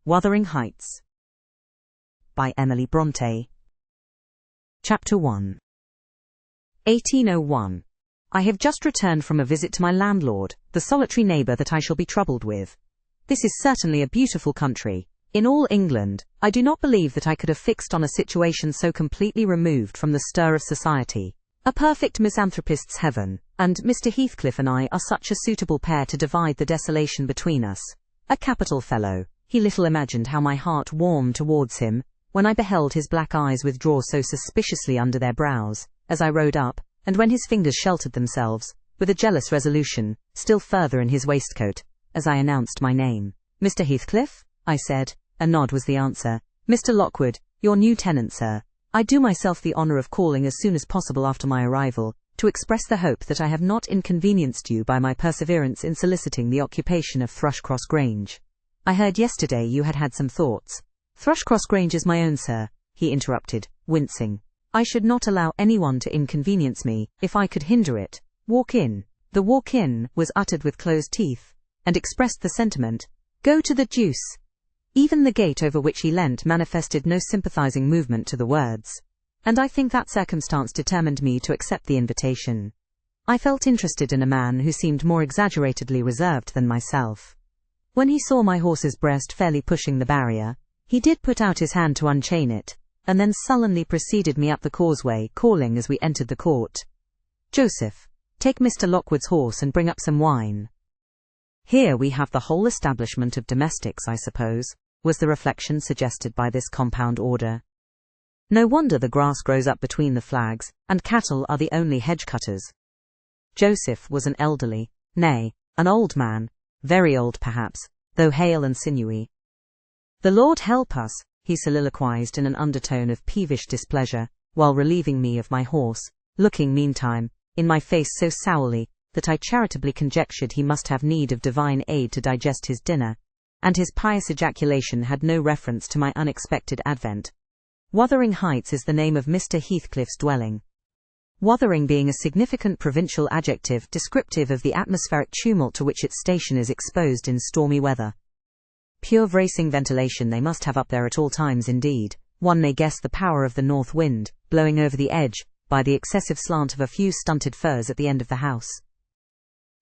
Wuthering Heights by Emily Bronte. Chapter 1. 1801. I have just returned from a visit to my landlord, the solitary neighbour that I shall be troubled with. This is certainly a beautiful country. In all England, I do not believe that I could have fixed on a situation so completely removed from the stir of society. A perfect misanthropist's heaven, and Mr. Heathcliff and I are such a suitable pair to divide the desolation between us. A capital fellow. He little imagined how my heart warmed towards him when I beheld his black eyes withdraw so suspiciously under their brows, as I rode up, and when his fingers sheltered themselves, with a jealous resolution, still further in his waistcoat, as I announced my name. "Mr. Heathcliff?" I said. A nod was the answer. "Mr. Lockwood, your new tenant, sir. I do myself the honour of calling as soon as possible after my arrival, to express the hope that I have not inconvenienced you by my perseverance in soliciting the occupation of Thrushcross Grange. I heard yesterday you had had some thoughts." "Thrushcross Grange is my own, sir," he interrupted, wincing. "I should not allow anyone to inconvenience me, if I could hinder it. Walk in." The "walk in" was uttered with closed teeth, and expressed the sentiment, "Go to the deuce." Even the gate over which he leant manifested no sympathizing movement to the words, and I think that circumstance determined me to accept the invitation. I felt interested in a man who seemed more exaggeratedly reserved than myself. When he saw my horse's breast fairly pushing the barrier, he did put out his hand to unchain it, and then sullenly preceded me up the causeway, calling as we entered the court, "Joseph, take Mr. Lockwood's horse and bring up some wine." "Here we have the whole establishment of domestics, I suppose," was the reflection suggested by this compound order. "No wonder the grass grows up between the flags, and cattle are the only hedge-cutters." Joseph was an elderly, nay, an old man, very old perhaps, though hale and sinewy. "The Lord help us," he soliloquized in an undertone of peevish displeasure, while relieving me of my horse, looking, meantime, in my face so sourly that I charitably conjectured he must have need of divine aid to digest his dinner, and his pious ejaculation had no reference to my unexpected advent. Wuthering Heights is the name of Mr. Heathcliff's dwelling. Wuthering being a significant provincial adjective descriptive of the atmospheric tumult to which its station is exposed in stormy weather. Pure bracing ventilation they must have up there at all times indeed. One may guess the power of the north wind, blowing over the edge, by the excessive slant of a few stunted firs at the end of the house,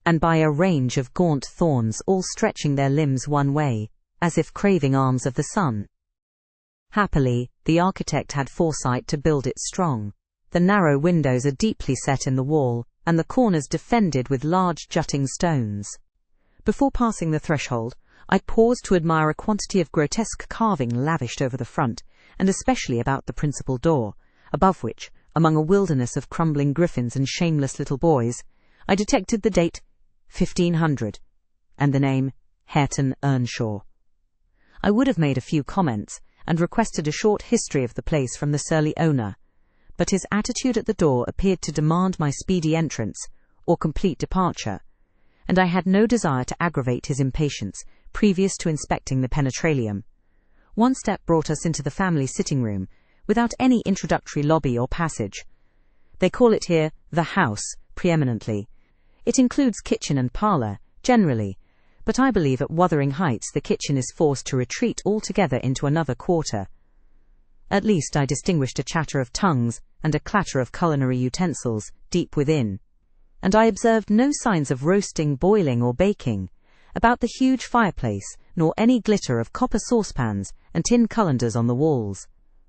and by a range of gaunt thorns all stretching their limbs one way, as if craving alms of the sun. Happily, the architect had foresight to build it strong. The narrow windows are deeply set in the wall, and the corners defended with large jutting stones. Before passing the threshold, I paused to admire a quantity of grotesque carving lavished over the front, and especially about the principal door, above which, among a wilderness of crumbling griffins and shameless little boys, I detected the date 1500, and the name Hareton Earnshaw. I would have made a few comments, and requested a short history of the place from the surly owner, but his attitude at the door appeared to demand my speedy entrance, or complete departure, and I had no desire to aggravate his impatience previous to inspecting the penetralium. One step brought us into the family sitting-room, without any introductory lobby or passage. They call it here the house, preeminently. It includes kitchen and parlour, generally, but I believe at Wuthering Heights the kitchen is forced to retreat altogether into another quarter. At least I distinguished a chatter of tongues and a clatter of culinary utensils deep within, and I observed no signs of roasting, boiling, or baking about the huge fireplace, nor any glitter of copper saucepans and tin cullenders on the walls.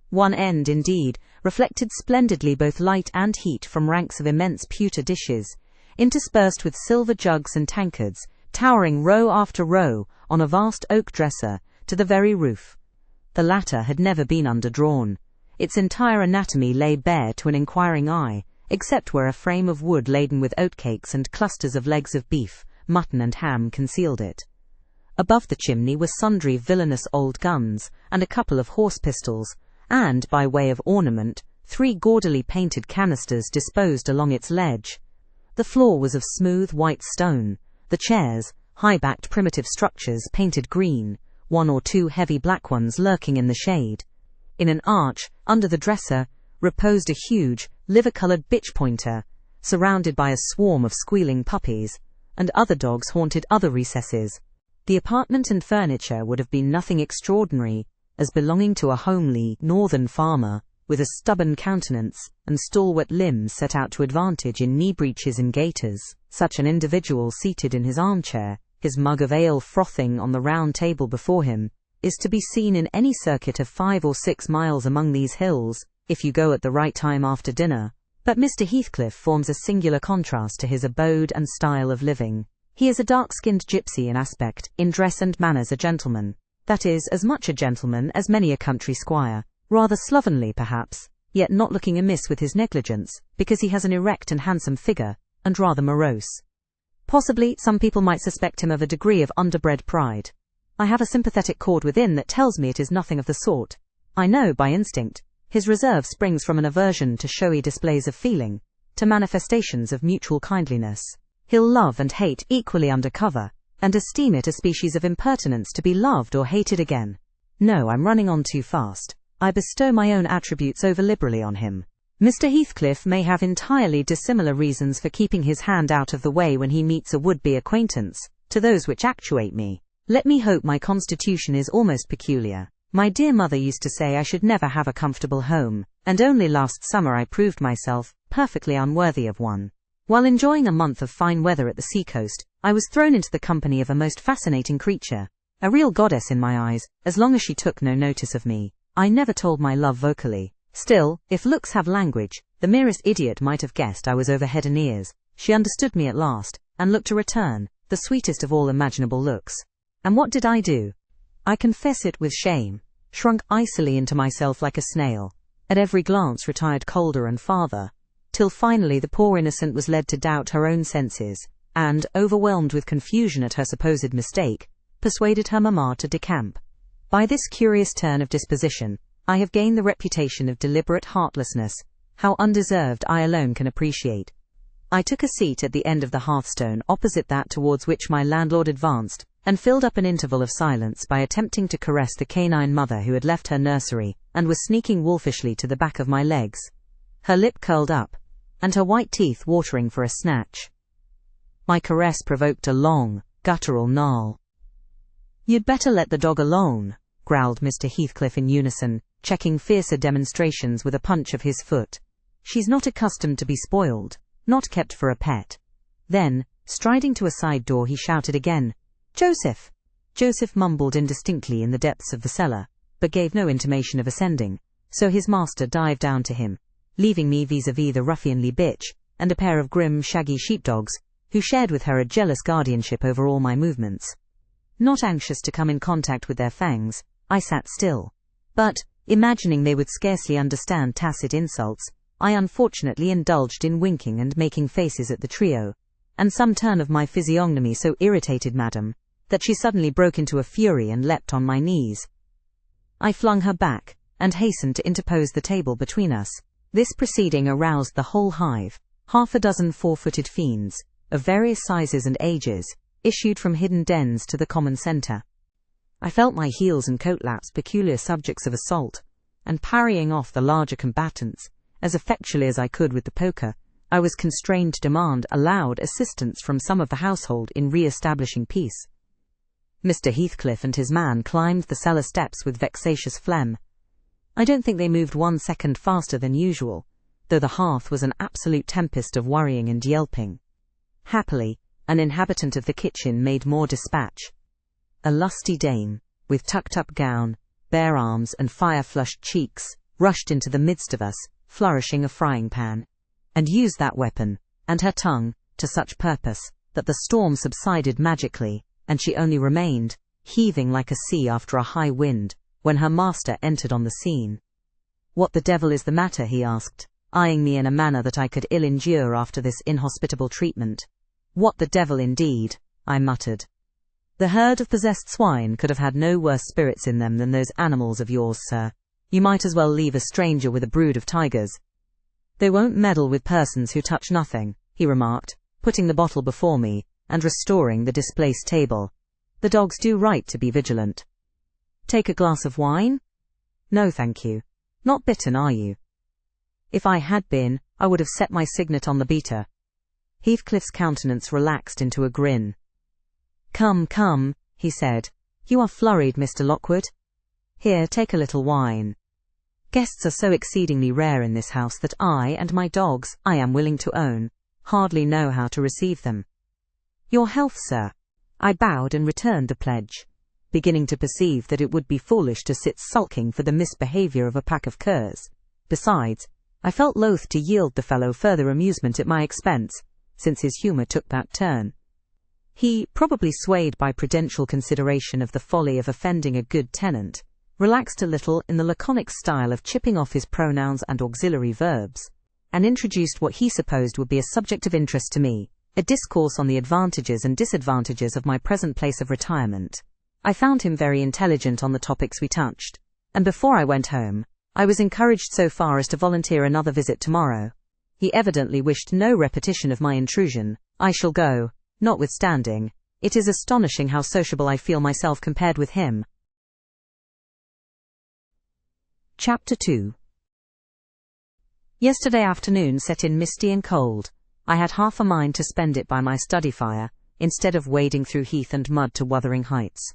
One end, indeed, reflected splendidly both light and heat from ranks of immense pewter dishes, interspersed with silver jugs and tankards, towering row after row on a vast oak dresser to the very roof. The latter had never been underdrawn. Its entire anatomy lay bare to an inquiring eye, except where a frame of wood laden with oatcakes and clusters of legs of beef, mutton and ham concealed it. Above the chimney were sundry villainous old guns, and a couple of horse pistols, and, by way of ornament, 3 gaudily painted canisters disposed along its ledge. The floor was of smooth white stone, the chairs, high-backed primitive structures painted green, 1 or 2 heavy black ones lurking in the shade. In an arch, under the dresser, reposed a huge, liver-coloured bitch-pointer, surrounded by a swarm of squealing puppies, and other dogs haunted other recesses. The apartment and furniture would have been nothing extraordinary, as belonging to a homely, northern farmer, with a stubborn countenance, and stalwart limbs set out to advantage in knee-breeches and gaiters. Such an individual seated in his armchair, his mug of ale frothing on the round table before him, is to be seen in any circuit of 5 or 6 miles among these hills, if you go at the right time after dinner. But Mr. Heathcliff forms a singular contrast to his abode and style of living. He is a dark-skinned gypsy in aspect, in dress and manners a gentleman. That is, as much a gentleman as many a country squire. Rather slovenly, perhaps, yet not looking amiss with his negligence, because he has an erect and handsome figure, and rather morose. Possibly, some people might suspect him of a degree of underbred pride. I have a sympathetic chord within that tells me it is nothing of the sort. I know, by instinct, his reserve springs from an aversion to showy displays of feeling, to manifestations of mutual kindliness. He'll love and hate equally under cover, and esteem it a species of impertinence to be loved or hated again. No, I'm running on too fast. I bestow my own attributes over-liberally on him. Mr. Heathcliff may have entirely dissimilar reasons for keeping his hand out of the way when he meets a would-be acquaintance, to those which actuate me. Let me hope my constitution is almost peculiar. My dear mother used to say I should never have a comfortable home, and only last summer I proved myself perfectly unworthy of one. While enjoying a month of fine weather at the seacoast, I was thrown into the company of a most fascinating creature, a real goddess in my eyes, as long as she took no notice of me. I never told my love vocally. Still, if looks have language, the merest idiot might have guessed I was over head and ears. She understood me at last, and looked to return, the sweetest of all imaginable looks. And what did I do? I confess it with shame, shrunk icily into myself like a snail, at every glance retired colder and farther, till finally the poor innocent was led to doubt her own senses, and, overwhelmed with confusion at her supposed mistake, persuaded her mamma to decamp. By this curious turn of disposition, I have gained the reputation of deliberate heartlessness, how undeserved I alone can appreciate. I took a seat at the end of the hearthstone opposite that towards which my landlord advanced, and filled up an interval of silence by attempting to caress the canine mother who had left her nursery, and was sneaking wolfishly to the back of my legs, her lip curled up, and her white teeth watering for a snatch. My caress provoked a long, guttural gnarl. "You'd better let the dog alone," growled Mr. Heathcliff in unison, checking fiercer demonstrations with a punch of his foot. "She's not accustomed to be spoiled, not kept for a pet." Then, striding to a side door, he shouted again, "Joseph!" Joseph mumbled indistinctly in the depths of the cellar, but gave no intimation of ascending, so his master dived down to him, leaving me vis-à-vis the ruffianly bitch, and a pair of grim, shaggy sheepdogs, who shared with her a jealous guardianship over all my movements. Not anxious to come in contact with their fangs, I sat still. But, imagining they would scarcely understand tacit insults, I unfortunately indulged in winking and making faces at the trio, and some turn of my physiognomy so irritated Madame, that she suddenly broke into a fury and leapt on my knees. I flung her back, and hastened to interpose the table between us. This proceeding aroused the whole hive. 6 four-footed fiends, of various sizes and ages, issued from hidden dens to the common centre. I felt my heels and coat-laps peculiar subjects of assault, and parrying off the larger combatants, as effectually as I could with the poker, I was constrained to demand aloud assistance from some of the household in re-establishing peace. Mr. Heathcliff and his man climbed the cellar steps with vexatious phlegm. I don't think they moved 1 second faster than usual, though the hearth was an absolute tempest of worrying and yelping. Happily, an inhabitant of the kitchen made more dispatch. A lusty dame, with tucked-up gown, bare arms and fire-flushed cheeks, rushed into the midst of us, flourishing a frying-pan, and used that weapon, and her tongue, to such purpose, that the storm subsided magically, and she only remained, heaving like a sea after a high wind, when her master entered on the scene. "What the devil is the matter?" he asked, eyeing me in a manner that I could ill endure after this inhospitable treatment. "What the devil indeed?" I muttered. "The herd of possessed swine could have had no worse spirits in them than those animals of yours, sir. You might as well leave a stranger with a brood of tigers." "They won't meddle with persons who touch nothing," he remarked, putting the bottle before me, and restoring the displaced table. "The dogs do right to be vigilant." "Take a glass of wine?" "No, thank you. Not bitten, are you?" "If I had been, I would have set my signet on the beater." Heathcliff's countenance relaxed into a grin. "Come, come, he said. "You are flurried, Mr. Lockwood. Here, take a little wine. Guests are so exceedingly rare in this house that I and my dogs, I am willing to own, hardly know how to receive them." "Your health, sir." I bowed and returned the pledge, beginning to perceive that it would be foolish to sit sulking for the misbehavior of a pack of curs. Besides, I felt loath to yield the fellow further amusement at my expense, since his humour took that turn. He, probably swayed by prudential consideration of the folly of offending a good tenant, relaxed a little in the laconic style of chipping off his pronouns and auxiliary verbs, and introduced what he supposed would be a subject of interest to me, a discourse on the advantages and disadvantages of my present place of retirement. I found him very intelligent on the topics we touched, and before I went home, I was encouraged so far as to volunteer another visit tomorrow. He evidently wished no repetition of my intrusion. I shall go, notwithstanding. It is astonishing how sociable I feel myself compared with him. Chapter 2. Yesterday afternoon set in misty and cold. I had half a mind to spend it by my study fire, instead of wading through heath and mud to Wuthering Heights.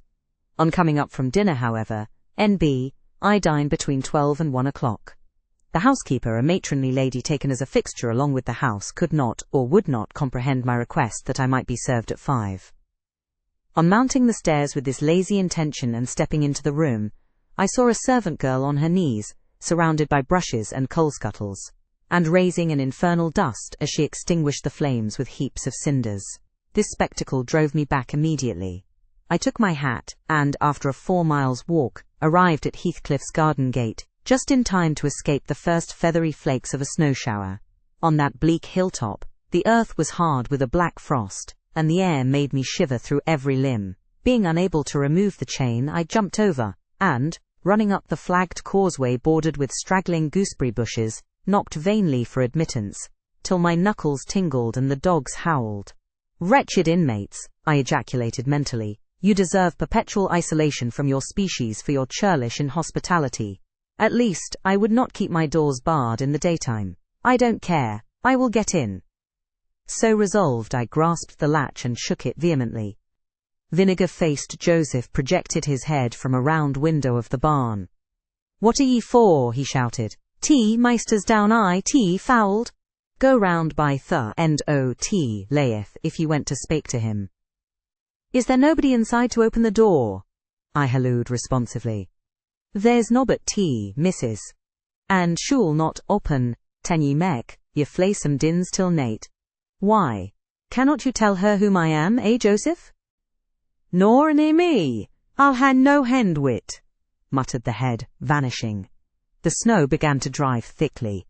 On coming up from dinner, however, N.B., I dined between 12 and 1 o'clock. The housekeeper, a matronly lady taken as a fixture along with the house, could not or would not comprehend my request that I might be served at 5. On mounting the stairs with this lazy intention and stepping into the room, I saw a servant girl on her knees, surrounded by brushes and coal scuttles, and raising an infernal dust as she extinguished the flames with heaps of cinders. This spectacle drove me back immediately. I took my hat, and, after a 4 miles walk, arrived at Heathcliff's garden gate, just in time to escape the first feathery flakes of a snow shower. On that bleak hilltop, the earth was hard with a black frost, and the air made me shiver through every limb. Being unable to remove the chain, I jumped over, and, running up the flagged causeway bordered with straggling gooseberry bushes, knocked vainly for admittance, till my knuckles tingled and the dogs howled. "Wretched inmates," I ejaculated mentally, "you deserve perpetual isolation from your species for your churlish inhospitality. At least, I would not keep my doors barred in the daytime. I don't care, I will get in." So resolved, I grasped the latch and shook it vehemently. Vinegar-faced Joseph projected his head from a round window of the barn. "What are ye for?" he shouted. "Tea, meisters down I, tea fouled. Go round by the end o' tea layeth if ye went to spake to him." "Is there nobody inside to open the door?" I hallooed responsively. "There's nobbut tea, missus. And shul not open, tan ye mek, ye flaysome dins till nate." "Why? Cannot you tell her whom I am, Joseph?" "Nor ne me, I'll ha' no hend wit," muttered the head, vanishing. The snow began to drive thickly.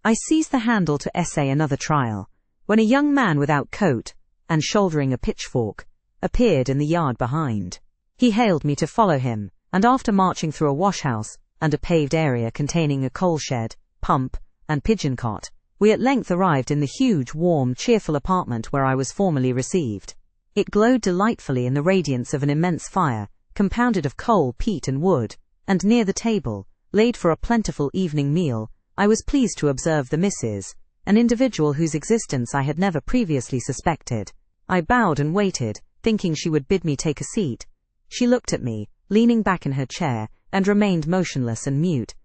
I seized the handle to essay another trial, when a young man without coat, and shouldering a pitchfork, appeared in the yard behind. He hailed me to follow him, and after marching through a wash-house, and a paved area containing a coal shed, pump, and pigeon cot, we at length arrived in the huge, warm, cheerful apartment where I was formerly received. It glowed delightfully in the radiance of an immense fire, compounded of coal, peat, and wood, and near the table, laid for a plentiful evening meal, I was pleased to observe the missus, an individual whose existence I had never previously suspected. I bowed and waited, thinking she would bid me take a seat. She looked at me, leaning back in her chair, and remained motionless and mute.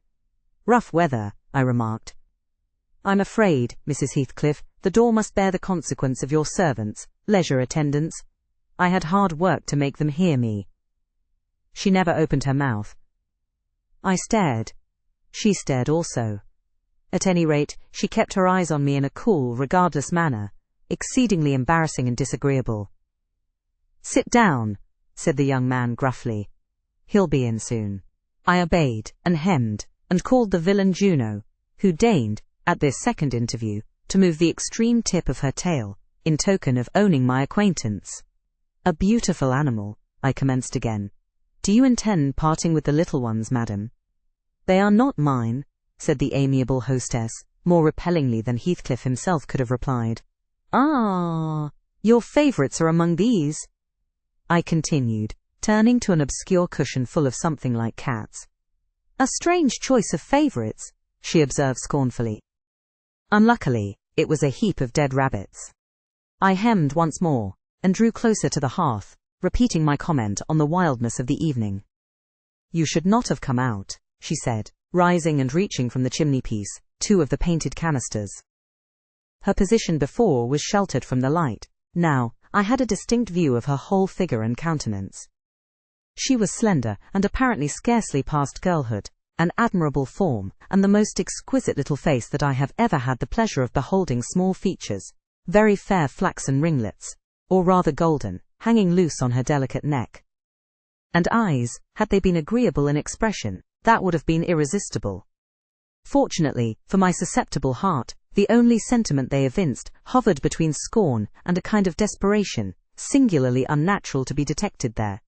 "Rough weather," I remarked. "I'm afraid, Mrs. Heathcliff, the door must bear the consequence of your servants, leisure attendants. I had hard work to make them hear me." She never opened her mouth. I stared. She stared also. At any rate, she kept her eyes on me in a cool, regardless manner, exceedingly embarrassing and disagreeable. "Sit down," said the young man gruffly. "He'll be in soon." I obeyed, and hemmed, and called the villain Juno, who deigned, at this second interview, to move the extreme tip of her tail, in token of owning my acquaintance. "A beautiful animal," I commenced again. "Do you intend parting with the little ones, madam?" "They are not mine," said the amiable hostess, more repellingly than Heathcliff himself could have replied. "Ah, your favourites are among these," I continued, turning to an obscure cushion full of something like cats. "A strange choice of favourites," she observed scornfully. Unluckily, it was a heap of dead rabbits. I hemmed once more, and drew closer to the hearth, repeating my comment on the wildness of the evening. "You should not have come out," she said, rising and reaching from the chimney-piece 2 of the painted canisters. Her position before was sheltered from the light. Now, I had a distinct view of her whole figure and countenance. She was slender and apparently scarcely past girlhood, an admirable form, and the most exquisite little face that I have ever had the pleasure of beholding. Small features, very fair flaxen ringlets, or rather golden, hanging loose on her delicate neck. And eyes, had they been agreeable in expression, that would have been irresistible. Fortunately, for my susceptible heart, the only sentiment they evinced hovered between scorn and a kind of desperation, singularly unnatural to be detected there.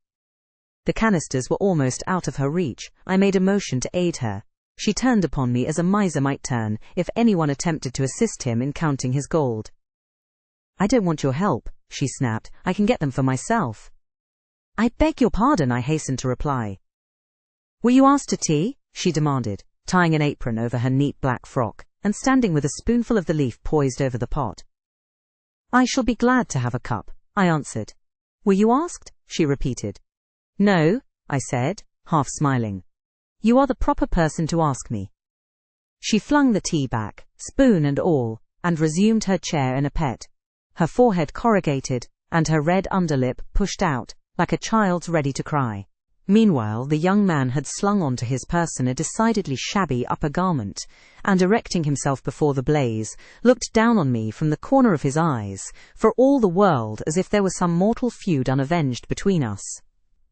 The canisters were almost out of her reach. I made a motion to aid her. She turned upon me as a miser might turn if anyone attempted to assist him in counting his gold. "I don't want your help," she snapped. "I can get them for myself." "I beg your pardon," I hastened to reply. "Were you asked to tea?" she demanded, tying an apron over her neat black frock, and standing with a spoonful of the leaf poised over the pot. "I shall be glad to have a cup," I answered. "Were you asked?" she repeated. "No," I said, half smiling. "You are the proper person to ask me." She flung the tea back, spoon and all, and resumed her chair in a pet, her forehead corrugated, and her red underlip pushed out, like a child's ready to cry. Meanwhile, the young man had slung onto his person a decidedly shabby upper garment, and erecting himself before the blaze, looked down on me from the corner of his eyes, for all the world as if there were some mortal feud unavenged between us.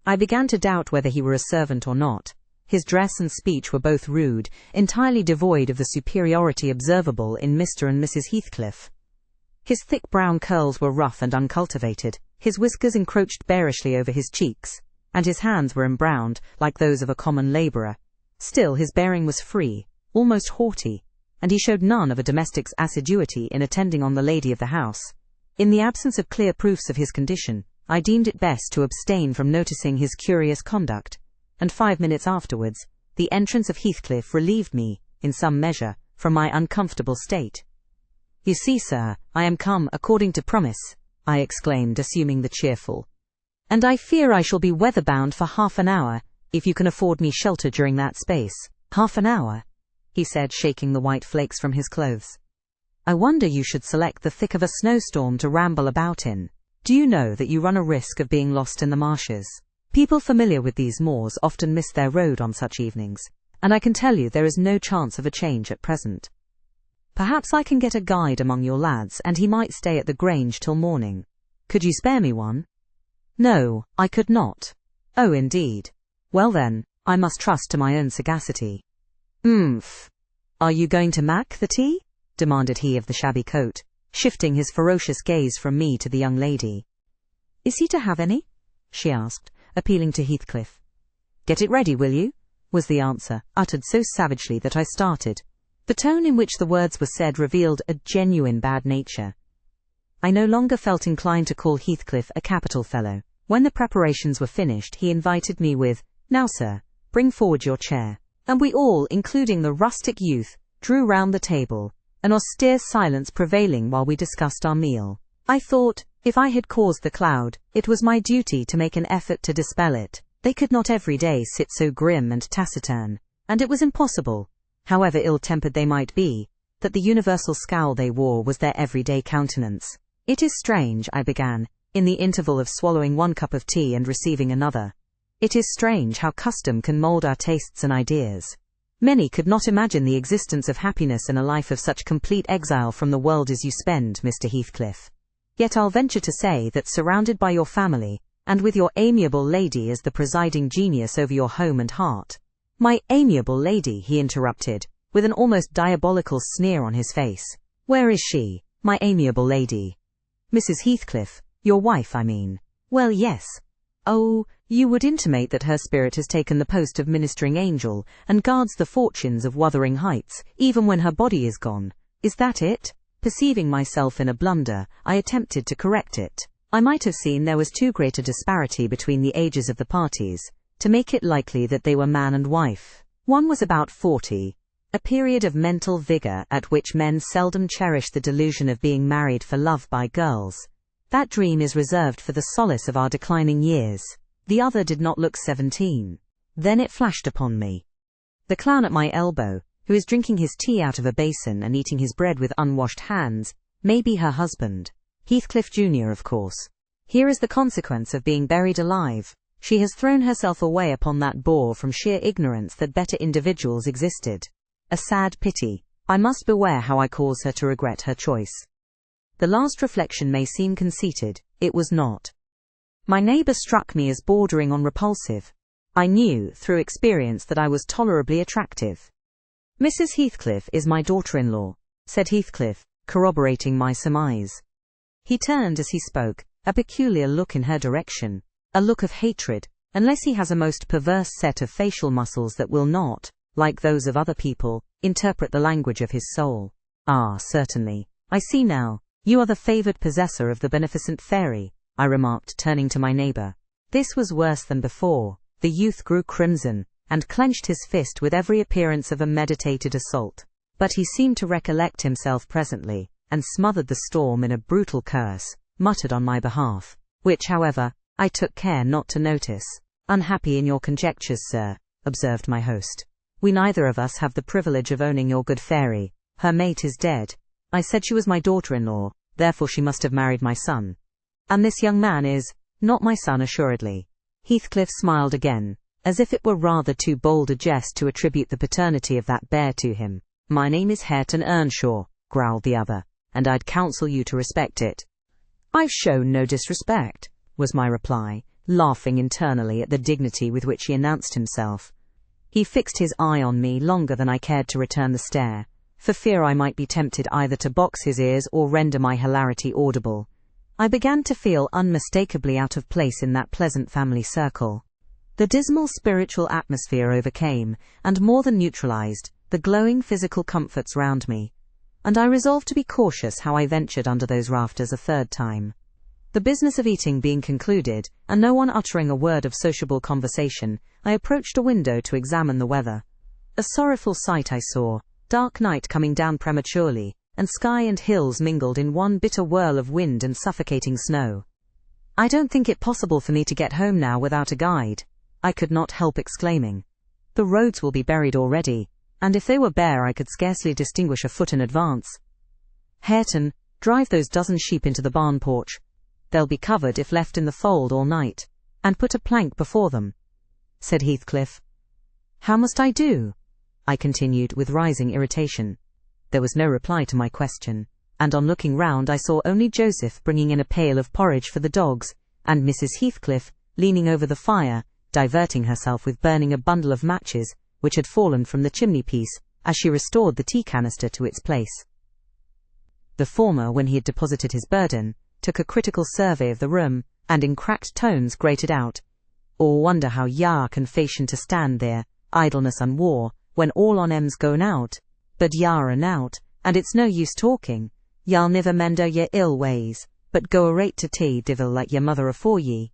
I began to doubt whether he were a servant or not. His dress and speech were both rude, entirely devoid of the superiority observable in Mr. and Mrs. Heathcliff. His thick brown curls were rough and uncultivated, his whiskers encroached bearishly over his cheeks, and his hands were embrowned, like those of a common labourer. Still his bearing was free, almost haughty, and he showed none of a domestic's assiduity in attending on the lady of the house. In the absence of clear proofs of his condition, I deemed it best to abstain from noticing his curious conduct, and 5 minutes afterwards, the entrance of Heathcliff relieved me, in some measure, from my uncomfortable state. "You see, sir, I am come according to promise," I exclaimed, assuming the cheerful. "And I fear I shall be weather-bound for half an hour, if you can afford me shelter during that space." "Half an hour?" he said, shaking the white flakes from his clothes. "I wonder you should select the thick of a snowstorm to ramble about in. Do you know that you run a risk of being lost in the marshes? People familiar with these moors often miss their road on such evenings, and I can tell you there is no chance of a change at present. Perhaps I can get a guide among your lads, and he might stay at the Grange till morning. Could you spare me one?" "No, I could not." "Oh, indeed. Well then, I must trust to my own sagacity." "Are you going to mack the tea?" demanded he of the shabby coat, shifting his ferocious gaze from me to the young lady. "Is he to have any?" she asked, appealing to Heathcliff. "Get it ready, will you?" was the answer, uttered so savagely that I started. The tone in which the words were said revealed a genuine bad nature. I no longer felt inclined to call Heathcliff a capital fellow. When the preparations were finished, he invited me with, "Now, sir, bring forward your chair," and we all, including the rustic youth, drew round the table, an austere silence prevailing while we discussed our meal. I thought, if I had caused the cloud, it was my duty to make an effort to dispel it. They could not every day sit so grim and taciturn, and it was impossible, however ill-tempered they might be, that the universal scowl they wore was their everyday countenance. "It is strange," I began, in the interval of swallowing one cup of tea and receiving another. "It is strange how custom can mould our tastes and ideas. Many could not imagine the existence of happiness in a life of such complete exile from the world as you spend, Mr. Heathcliff. Yet I'll venture to say that surrounded by your family, and with your amiable lady as the presiding genius over your home and heart—" "My amiable lady," he interrupted, with an almost diabolical sneer on his face. "Where is she, my amiable lady?" "Mrs. Heathcliff, your wife, I mean." "Well, yes." "Oh, you would intimate that her spirit has taken the post of ministering angel, and guards the fortunes of Wuthering Heights, even when her body is gone. Is that it?" Perceiving myself in a blunder, I attempted to correct it. I might have seen there was too great a disparity between the ages of the parties, to make it likely that they were man and wife. One was about 40, a period of mental vigour at which men seldom cherish the delusion of being married for love by girls. That dream is reserved for the solace of our declining years. The other did not look 17. Then it flashed upon me. The clown at my elbow, who is drinking his tea out of a basin and eating his bread with unwashed hands, may be her husband. Heathcliff Jr., of course. Here is the consequence of being buried alive. She has thrown herself away upon that bore from sheer ignorance that better individuals existed. A sad pity. I must beware how I cause her to regret her choice. The last reflection may seem conceited. It was not. My neighbour struck me as bordering on repulsive. I knew, through experience, that I was tolerably attractive. Mrs. Heathcliff is my daughter-in-law, said Heathcliff, corroborating my surmise. He turned as he spoke, a peculiar look in her direction, a look of hatred, unless he has a most perverse set of facial muscles that will not, like those of other people, interpret the language of his soul. Ah, certainly. I see now. You are the favoured possessor of the beneficent fairy, I remarked, turning to my neighbour. This was worse than before. The youth grew crimson, and clenched his fist with every appearance of a meditated assault. But he seemed to recollect himself presently, and smothered the storm in a brutal curse, muttered on my behalf, which, however, I took care not to notice. Unhappy in your conjectures, sir, observed my host. We neither of us have the privilege of owning your good fairy. Her mate is dead. I said she was my daughter-in-law, therefore she must have married my son. And this young man is not my son, assuredly. Heathcliff smiled again, as if it were rather too bold a jest to attribute the paternity of that bear to him. My name is Hareton Earnshaw, growled the other, and I'd counsel you to respect it. I've shown no disrespect, was my reply, laughing internally at the dignity with which he announced himself. He fixed his eye on me longer than I cared to return the stare, for fear I might be tempted either to box his ears or render my hilarity audible. I began to feel unmistakably out of place in that pleasant family circle. The dismal spiritual atmosphere overcame, and more than neutralized, the glowing physical comforts round me, and I resolved to be cautious how I ventured under those rafters a third time. The business of eating being concluded, and no one uttering a word of sociable conversation, I approached a window to examine the weather. A sorrowful sight I saw, dark night coming down prematurely, and sky and hills mingled in one bitter whirl of wind and suffocating snow. I don't think it possible for me to get home now without a guide, I could not help exclaiming. The roads will be buried already, and if they were bare I could scarcely distinguish a foot in advance. Hareton, drive those dozen sheep into the barn porch. They'll be covered if left in the fold all night, and put a plank before them, said Heathcliff. How must I do? I continued with rising irritation. There was no reply to my question, and on looking round I saw only Joseph bringing in a pail of porridge for the dogs, and Mrs. Heathcliff, leaning over the fire, diverting herself with burning a bundle of matches, which had fallen from the chimney-piece, as she restored the tea canister to its place. The former, when he had deposited his burden, took a critical survey of the room, and in cracked tones grated out, "Or wonder how ya can fashion to stand there, idleness and war, when all on 'em's gone out. But ya are out, and it's no use talking. Y'all niver mend your ill ways, but go arate to tea, divil like your mother afore ye."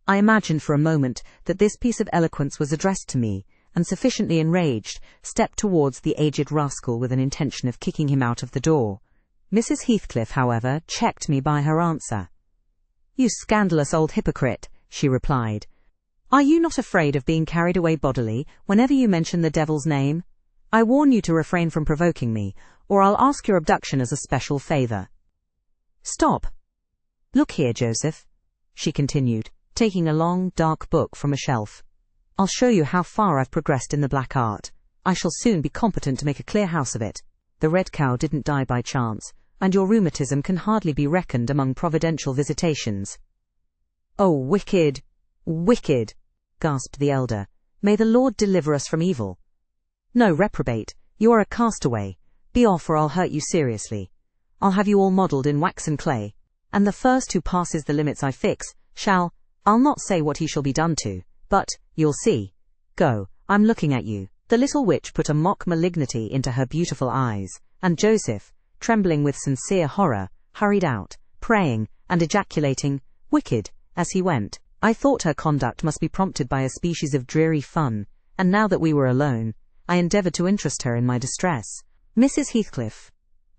I imagined for a moment that this piece of eloquence was addressed to me, and sufficiently enraged, stepped towards the aged rascal with an intention of kicking him out of the door. Mrs. Heathcliff, however, checked me by her answer. "You scandalous old hypocrite," she replied. "Are you not afraid of being carried away bodily whenever you mention the devil's name? I warn you to refrain from provoking me, or I'll ask your abduction as a special favour. Stop. Look here, Joseph," she continued, taking a long, dark book from a shelf. "I'll show you how far I've progressed in the black art. I shall soon be competent to make a clear house of it. The red cow didn't die by chance, and your rheumatism can hardly be reckoned among providential visitations." "Oh, wicked, wicked," gasped the elder. "May the Lord deliver us from evil." "No, reprobate, you are a castaway. Be off or I'll hurt you seriously. I'll have you all modelled in wax and clay, and the first who passes the limits I fix I'll not say what he shall be done to, but, you'll see. Go, I'm looking at you." The little witch put a mock malignity into her beautiful eyes, and Joseph, trembling with sincere horror, hurried out, praying, and ejaculating, "Wicked," as he went. I thought her conduct must be prompted by a species of dreary fun, and now that we were alone, I endeavoured to interest her in my distress. "Mrs. Heathcliff,"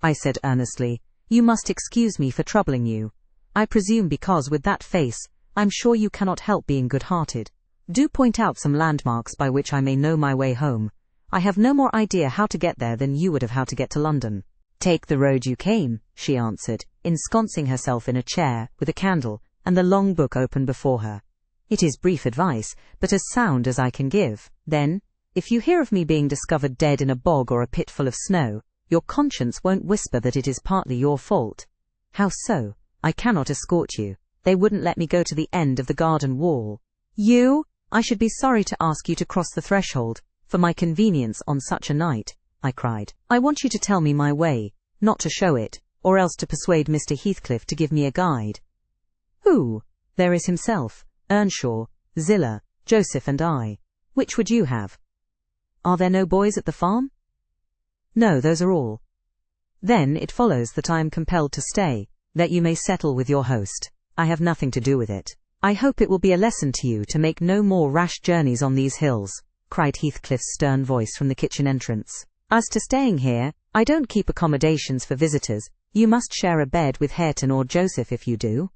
I said earnestly, "you must excuse me for troubling you. I presume because with that face, I'm sure you cannot help being good-hearted. Do point out some landmarks by which I may know my way home. I have no more idea how to get there than you would have how to get to London. Take the road you came, she answered, ensconcing herself in a chair, with a candle, and the long book open before her. It is brief advice, but as sound as I can give. Then, if you hear of me being discovered dead in a bog or a pit full of snow, your conscience won't whisper that it is partly your fault. How so? I cannot escort you. They wouldn't let me go to the end of the garden wall. You? I should be sorry to ask you to cross the threshold, for my convenience on such a night, I cried. I want you to tell me my way, not to show it, or else to persuade Mr. Heathcliff to give me a guide. Who? There is himself, Earnshaw, Zillah, Joseph and I. Which would you have? Are there no boys at the farm? No, those are all. Then it follows that I am compelled to stay, that you may settle with your host. I have nothing to do with it. I hope it will be a lesson to you to make no more rash journeys on these hills, cried Heathcliff's stern voice from the kitchen entrance. As to staying here, I don't keep accommodations for visitors. You must share a bed with Hareton or Joseph if you do.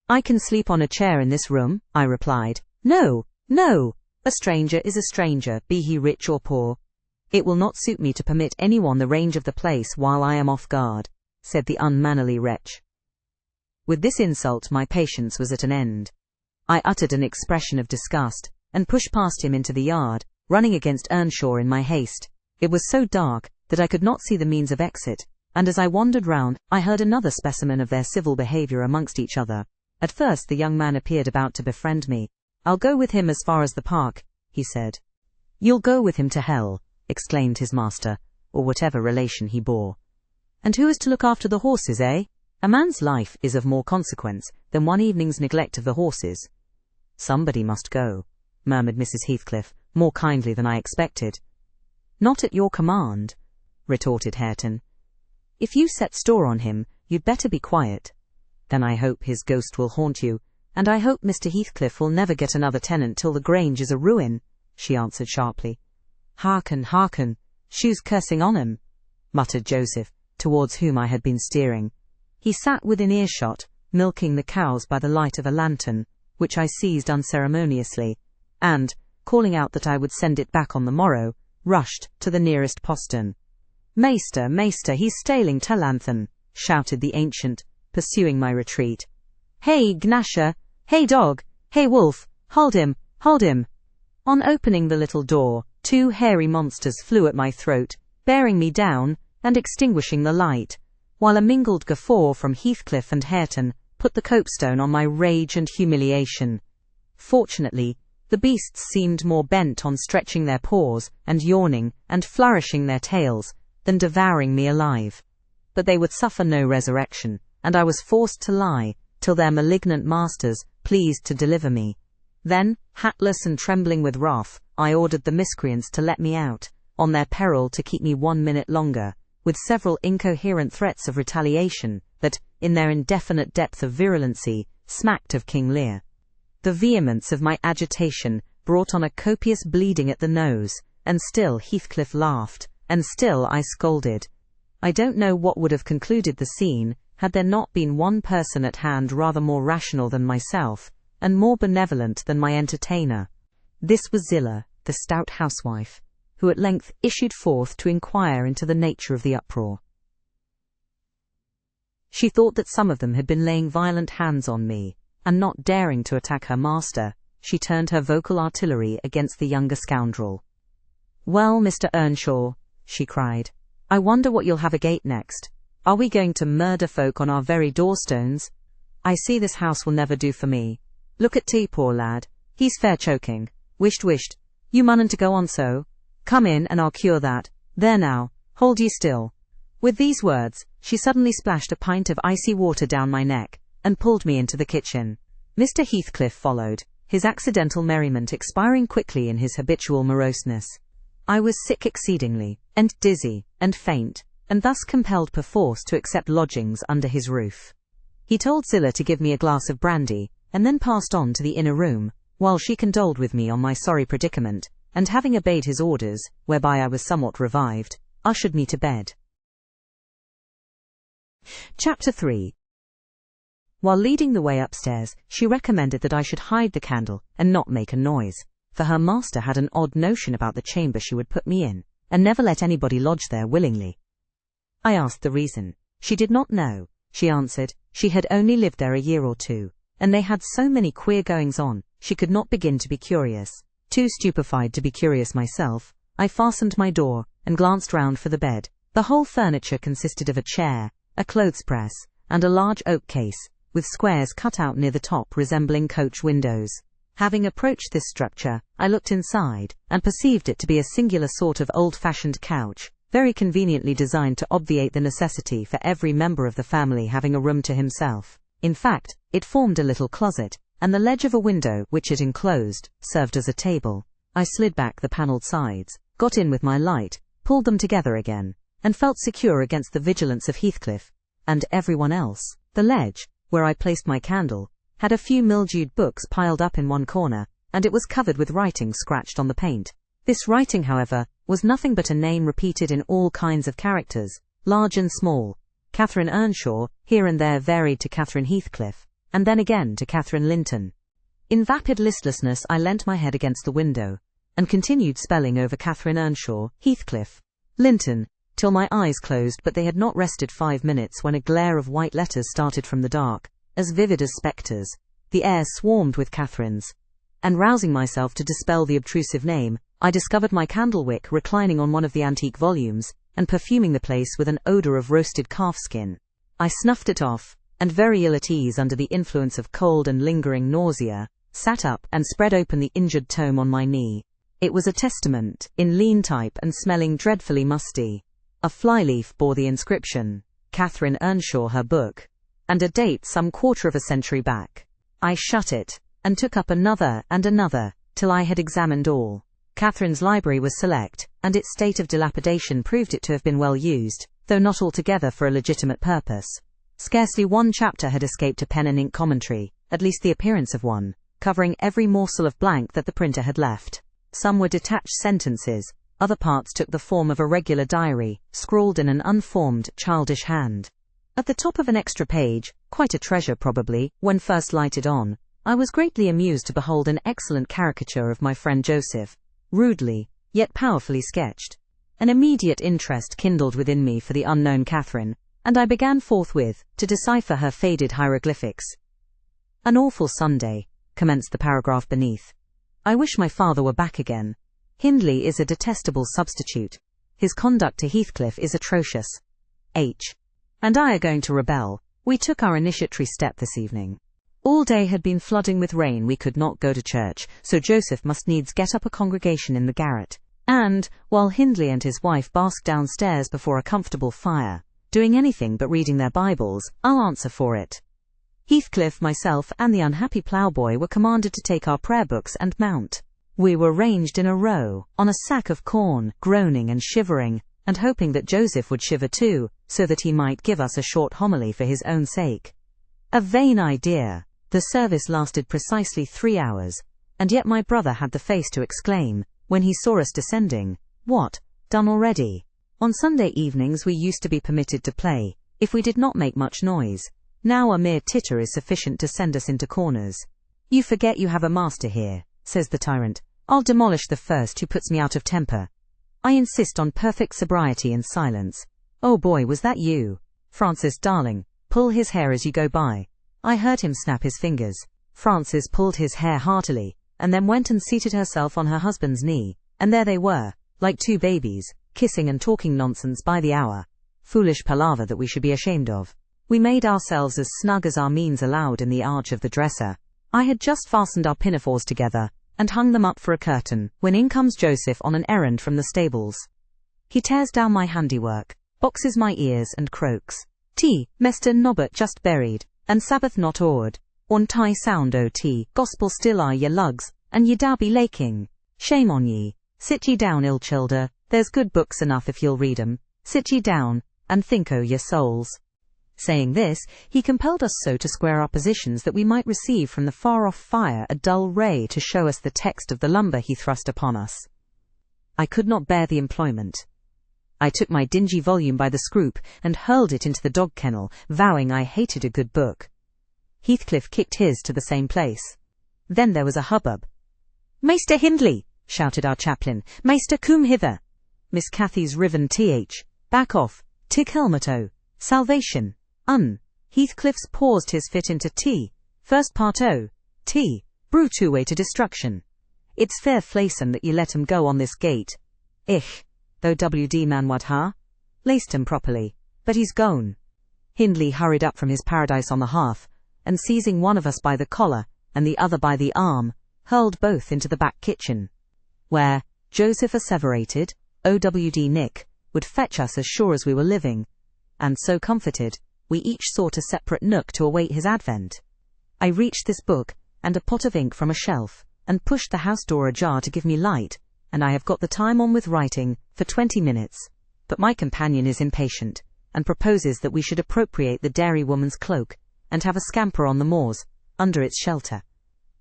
I can sleep on a chair in this room, I replied. No, no. A stranger is a stranger, be he rich or poor. It will not suit me to permit anyone the range of the place while I am off guard, said the unmannerly wretch. With this insult my patience was at an end. I uttered an expression of disgust, and pushed past him into the yard, running against Earnshaw in my haste. It was so dark that I could not see the means of exit, and as I wandered round, I heard another specimen of their civil behaviour amongst each other. At first the young man appeared about to befriend me. I'll go with him as far as the park, he said. You'll go with him to hell, exclaimed his master, or whatever relation he bore. And who is to look after the horses, eh? A man's life is of more consequence than one evening's neglect of the horses. Somebody must go, murmured Mrs. Heathcliff, more kindly than I expected. Not at your command, retorted Hareton. If you set store on him, you'd better be quiet. Then I hope his ghost will haunt you, and I hope Mr. Heathcliff will never get another tenant till the Grange is a ruin, she answered sharply. Hearken, hearken, shoes cursing on 'em, muttered Joseph, towards whom I had been steering. He sat within earshot, milking the cows by the light of a lantern, which I seized unceremoniously, and, calling out that I would send it back on the morrow, rushed to the nearest postern. Meester, meester, he's stailing ta lantern, shouted the ancient, pursuing my retreat. Hey, Gnasher! Hey, dog! Hey, wolf! Hold him! Hold him! On opening the little door, two hairy monsters flew at my throat, bearing me down, and extinguishing the light, while a mingled guffaw from Heathcliff and Hareton put the copestone on my rage and humiliation. Fortunately, the beasts seemed more bent on stretching their paws, and yawning, and flourishing their tails, than devouring me alive. But they would suffer no resurrection, and I was forced to lie, till their malignant masters pleased to deliver me. Then, hatless and trembling with wrath, I ordered the miscreants to let me out, on their peril to keep me 1 minute longer, with several incoherent threats of retaliation, that, in their indefinite depth of virulency, smacked of King Lear. The vehemence of my agitation brought on a copious bleeding at the nose, and still Heathcliff laughed, and still I scolded. I don't know what would have concluded the scene, had there not been one person at hand rather more rational than myself, and more benevolent than my entertainer. This was Zillah, the stout housewife, who at length issued forth to inquire into the nature of the uproar. She thought that some of them had been laying violent hands on me, and not daring to attack her master, she turned her vocal artillery against the younger scoundrel. Well, Mr. Earnshaw, she cried, I wonder what you'll have agate next. Are we going to murder folk on our very doorstones? I see this house will never do for me. Look at T, poor lad, he's fair choking. Wisht, you munnin' to go on so. Come in, and I'll cure that. There now, hold ye still. With these words, she suddenly splashed a pint of icy water down my neck, and pulled me into the kitchen. Mr. Heathcliff followed, his accidental merriment expiring quickly in his habitual moroseness. I was sick exceedingly, and dizzy, and faint, and thus compelled perforce to accept lodgings under his roof. He told Zillah to give me a glass of brandy, and then passed on to the inner room, while she condoled with me on my sorry predicament, and having obeyed his orders, whereby I was somewhat revived, ushered me to bed. Chapter 3. While leading the way upstairs, she recommended that I should hide the candle and not make a noise, for her master had an odd notion about the chamber she would put me in, and never let anybody lodge there willingly. I asked the reason. She did not know. She answered, she had only lived there a year or two, and they had so many queer goings-on, she could not begin to be curious. Too stupefied to be curious myself, I fastened my door, and glanced round for the bed. The whole furniture consisted of a chair, a clothes press, and a large oak case, with squares cut out near the top resembling coach windows. Having approached this structure, I looked inside, and perceived it to be a singular sort of old-fashioned couch, very conveniently designed to obviate the necessity for every member of the family having a room to himself. In fact, it formed a little closet, and the ledge of a window, which it enclosed, served as a table. I slid back the panelled sides, got in with my light, pulled them together again, and felt secure against the vigilance of Heathcliff, and everyone else. The ledge, where I placed my candle, had a few mildewed books piled up in one corner, and it was covered with writing scratched on the paint. This writing, however, was nothing but a name repeated in all kinds of characters, large and small. Catherine Earnshaw, here and there varied to Catherine Heathcliff, and then again to Catherine Linton. In vapid listlessness I leant my head against the window, and continued spelling over Catherine Earnshaw, Heathcliff, Linton, till my eyes closed, but they had not rested 5 minutes when a glare of white letters started from the dark, as vivid as spectres. The air swarmed with Catherines, and rousing myself to dispel the obtrusive name, I discovered my candle wick reclining on one of the antique volumes, and perfuming the place with an odour of roasted calfskin. I snuffed it off, and very ill at ease under the influence of cold and lingering nausea, sat up and spread open the injured tome on my knee. It was a testament, in lean type and smelling dreadfully musty. A flyleaf bore the inscription, Catherine Earnshaw, her book, and a date some quarter of a century back. I shut it, and took up another and another, till I had examined all. Catherine's library was select, and its state of dilapidation proved it to have been well used, though not altogether for a legitimate purpose. Scarcely one chapter had escaped a pen and ink commentary, at least the appearance of one, covering every morsel of blank that the printer had left. Some were detached sentences, other parts took the form of a regular diary, scrawled in an unformed, childish hand. At the top of an extra page, quite a treasure probably, when first lighted on, I was greatly amused to behold an excellent caricature of my friend Joseph, rudely, yet powerfully sketched. An immediate interest kindled within me for the unknown Catherine, and I began forthwith to decipher her faded hieroglyphics. An awful Sunday, commenced the paragraph beneath. I wish my father were back again. Hindley is a detestable substitute. His conduct to Heathcliff is atrocious. H. and I are going to rebel. We took our initiatory step this evening. All day had been flooding with rain, we could not go to church, so Joseph must needs get up a congregation in the garret, and, while Hindley and his wife basked downstairs before a comfortable fire, doing anything but reading their Bibles, I'll answer for it. Heathcliff, myself, and the unhappy ploughboy were commanded to take our prayer books and mount. We were ranged in a row, on a sack of corn, groaning and shivering, and hoping that Joseph would shiver too, so that he might give us a short homily for his own sake. A vain idea! The service lasted precisely 3 hours, and yet my brother had the face to exclaim, when he saw us descending, "What, done already?" On Sunday evenings we used to be permitted to play, if we did not make much noise. Now a mere titter is sufficient to send us into corners. "You forget you have a master here," says the tyrant. "I'll demolish the first who puts me out of temper." I insist on perfect sobriety and silence. "Oh boy, was that you? Francis, darling, pull his hair as you go by." I heard him snap his fingers. Francis pulled his hair heartily, and then went and seated herself on her husband's knee, and there they were, like 2 babies, kissing and talking nonsense by the hour. Foolish palaver that we should be ashamed of. We made ourselves as snug as our means allowed in the arch of the dresser. I had just fastened our pinafores together, and hung them up for a curtain, when in comes Joseph on an errand from the stables. He tears down my handiwork, boxes my ears, and croaks, "T, Mester Nobbut just buried, and Sabbath not o'ered. On tie sound o' tea, gospel still are ye lugs, and ye darby laking. Shame on ye. Sit ye down, ill childer, there's good books enough if you'll read 'em. Sit ye down, and think o' your souls." Saying this, he compelled us so to square our positions that we might receive from the far-off fire a dull ray to show us the text of the lumber he thrust upon us. I could not bear the employment. I took my dingy volume by the scroop and hurled it into the dog kennel, vowing I hated a good book. Heathcliff kicked his to the same place. Then there was a hubbub. "Maester Hindley!" shouted our chaplain. "Maester, come hither!" Miss Cathy's riven th. "Back off! Tig helmet-o! Salvation! Heathcliff's paused his fit into t. First part o. T. Brew two way to destruction. It's fair flayson that ye let him go on this gate. Ich, though WD man wad ha? Laced him properly, but he's gone." Hindley hurried up from his paradise on the hearth, and seizing one of us by the collar and the other by the arm, hurled both into the back kitchen, where Joseph asseverated OWD Nick would fetch us as sure as we were living, and so comforted, we each sought a separate nook to await his advent. I reached this book and a pot of ink from a shelf, and pushed the house door ajar to give me light, and I have got the time on with writing for 20 minutes, but my companion is impatient, and proposes that we should appropriate the dairywoman's cloak, and have a scamper on the moors, under its shelter.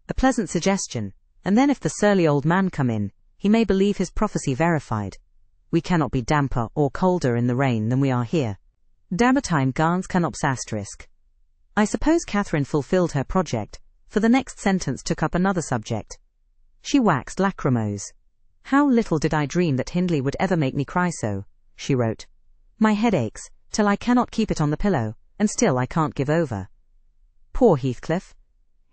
A pleasant suggestion, and then if the surly old man come in, he may believe his prophecy verified. We cannot be damper or colder in the rain than we are here. Damertime gans canops asterisk. I suppose Catherine fulfilled her project, for the next sentence took up another subject. She waxed lachrymose. "How little did I dream that Hindley would ever make me cry so," she wrote. "My head aches, till I cannot keep it on the pillow, and still I can't give over. Poor Heathcliff.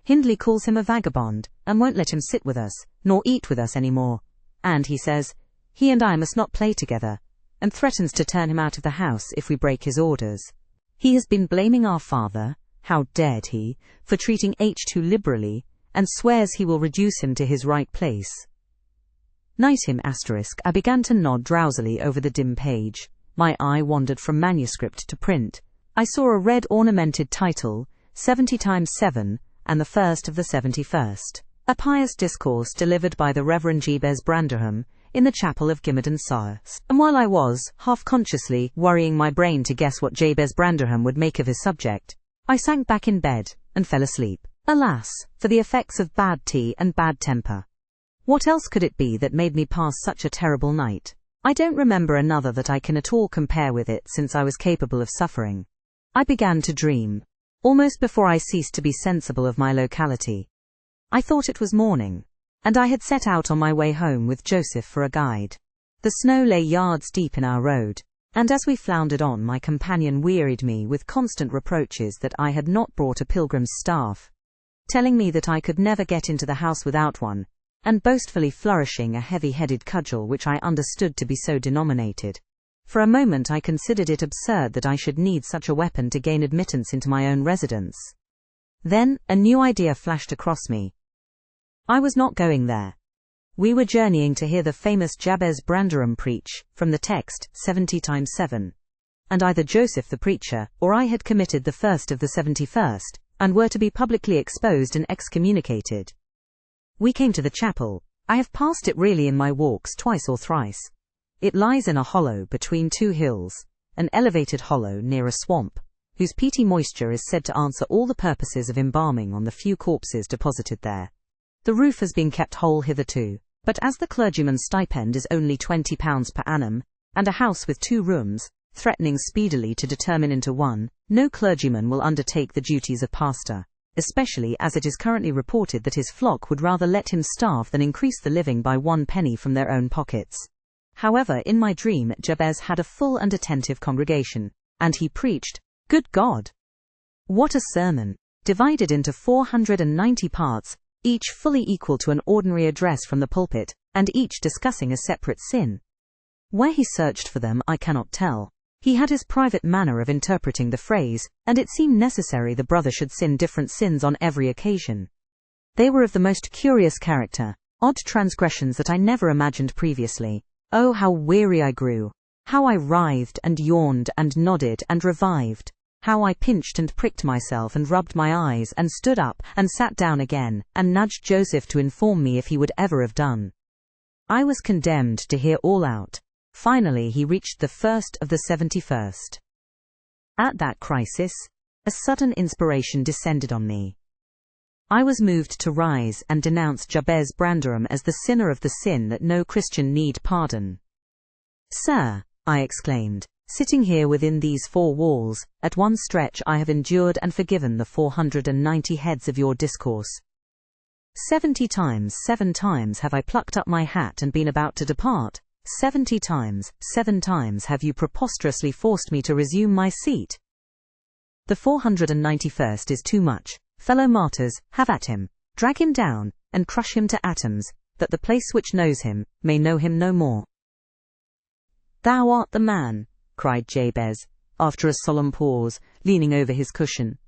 Hindley calls him a vagabond, and won't let him sit with us, nor eat with us any more, and he says, he and I must not play together, and threatens to turn him out of the house if we break his orders. He has been blaming our father, how dared he, for treating H too liberally, and swears he will reduce him to his right place." Night him asterisk. I began to nod drowsily over the dim page. My eye wandered from manuscript to print. I saw a red ornamented title, 70 times 7, and the first of the 71st. A pious discourse delivered by the Reverend Jabez Branderham in the chapel of Gimmerden Sars. And while I was, half-consciously, worrying my brain to guess what Jabez Branderham would make of his subject, I sank back in bed and fell asleep. Alas, for the effects of bad tea and bad temper. What else could it be that made me pass such a terrible night? I don't remember another that I can at all compare with it since I was capable of suffering. I began to dream, almost before I ceased to be sensible of my locality. I thought it was morning, and I had set out on my way home with Joseph for a guide. The snow lay yards deep in our road, and as we floundered on, my companion wearied me with constant reproaches that I had not brought a pilgrim's staff, telling me that I could never get into the house without one, and boastfully flourishing a heavy-headed cudgel which I understood to be so denominated. For a moment I considered it absurd that I should need such a weapon to gain admittance into my own residence. Then a new idea flashed across me. I was not going there. We were journeying to hear the famous Jabez Branderham preach, from the text, 70 times 7. And either Joseph the preacher, or I had committed the first of the 71st, and were to be publicly exposed and excommunicated. We came to the chapel. I have passed it really in my walks twice or thrice. It lies in a hollow between two hills, an elevated hollow near a swamp, whose peaty moisture is said to answer all the purposes of embalming on the few corpses deposited there. The roof has been kept whole hitherto, but as the clergyman's stipend is only £20 per annum, and a house with 2 rooms, threatening speedily to determine into one, no clergyman will undertake the duties of pastor, especially as it is currently reported that his flock would rather let him starve than increase the living by 1 penny from their own pockets. However, in my dream Jabez had a full and attentive congregation, and he preached. Good God! What a sermon! Divided into 490 parts, each fully equal to an ordinary address from the pulpit, and each discussing a separate sin. Where he searched for them I cannot tell. He had his private manner of interpreting the phrase, and it seemed necessary the brother should sin different sins on every occasion. They were of the most curious character, odd transgressions that I never imagined previously. Oh, how weary I grew! How I writhed and yawned and nodded and revived! How I pinched and pricked myself and rubbed my eyes and stood up and sat down again and nudged Joseph to inform me if he would ever have done. I was condemned to hear all out. Finally he reached the first of the 71st. At that crisis, a sudden inspiration descended on me. I was moved to rise and denounce Jabez Branderham as the sinner of the sin that no Christian need pardon. "Sir," I exclaimed, Sitting here within these four walls, at one stretch I have endured and forgiven the 490 heads of your discourse. 70 times, 7 times have I plucked up my hat and been about to depart. 70 times, 7 times have you preposterously forced me to resume my seat. The 491st is too much. Fellow martyrs, have at him. Drag him down, and crush him to atoms, that the place which knows him may know him no more. Thou art the man, cried Jabez, after a solemn pause, leaning over his cushion.